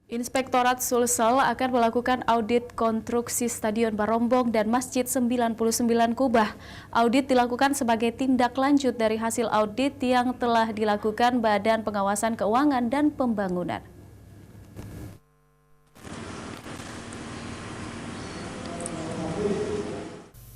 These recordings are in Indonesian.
Inspektorat Sulsel akan melakukan audit konstruksi Stadion Barombong dan Masjid 99 Kubah. Audit dilakukan sebagai tindak lanjut dari hasil audit yang telah dilakukan Badan Pengawasan Keuangan dan Pembangunan.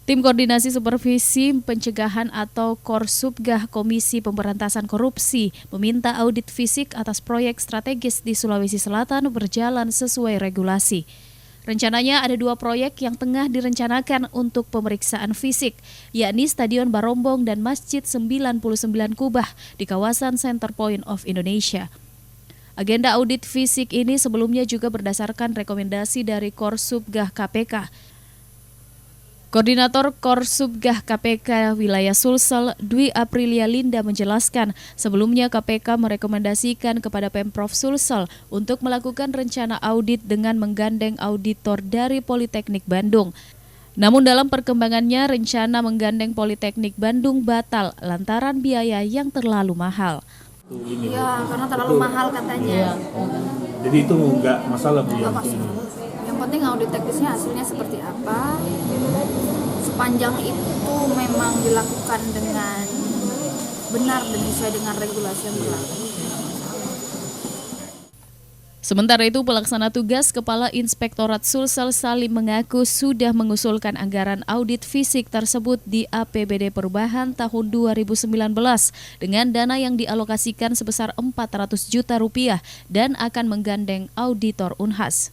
Tim Koordinasi Supervisi Pencegahan atau Korsubgah Komisi Pemberantasan Korupsi meminta audit fisik atas proyek strategis di Sulawesi Selatan berjalan sesuai regulasi. Rencananya ada 2 proyek yang tengah direncanakan untuk pemeriksaan fisik, yakni Stadion Barombong dan Masjid 99 Kubah di kawasan Center Point of Indonesia. Agenda audit fisik ini sebelumnya juga berdasarkan rekomendasi dari Korsubgah KPK. Koordinator Korsubgah KPK Wilayah Sulsel, Dwi Aprilia Linda menjelaskan, sebelumnya KPK merekomendasikan kepada Pemprov Sulsel untuk melakukan rencana audit dengan menggandeng auditor dari Politeknik Bandung. Namun dalam perkembangannya, rencana menggandeng Politeknik Bandung batal lantaran biaya yang terlalu mahal. Iya, karena terlalu mahal katanya. Jadi itu nggak masalah Bu? Yang penting audit teknisnya hasilnya seperti apa. Sepanjang itu memang dilakukan dengan benar dan sesuai dengan regulasi yang berlaku. Sementara itu, pelaksana tugas Kepala Inspektorat Sulsel Salim mengaku sudah mengusulkan anggaran audit fisik tersebut di APBD Perubahan tahun 2019 dengan dana yang dialokasikan sebesar Rp400 juta dan akan menggandeng auditor Unhas.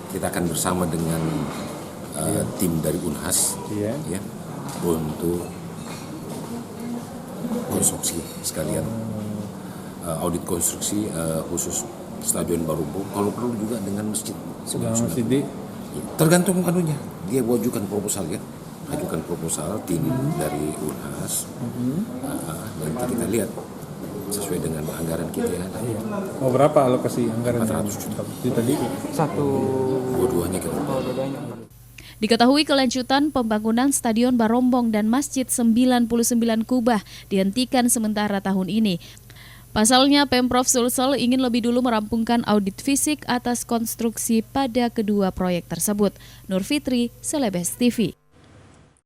Kita akan bersama dengan tim dari Unhas ya, untuk konstruksi sekalian, audit konstruksi khusus Stadion Barombong, kalau perlu juga dengan masjid. Tergantung anunya, dia ajukan proposal ya, ajukan proposal tim dari Unhas, nanti kita lihat sesuai dengan anggaran kita ya. Mau berapa alokasi anggaran? 400 juta. Tadi Dua-duanya kita. Diketahui kelanjutan pembangunan Stadion Barombong dan Masjid 99 Kubah dihentikan sementara tahun ini. Pasalnya, Pemprov Sulsel ingin lebih dulu merampungkan audit fisik atas konstruksi pada kedua proyek tersebut. Nur Fitri, Celebes TV.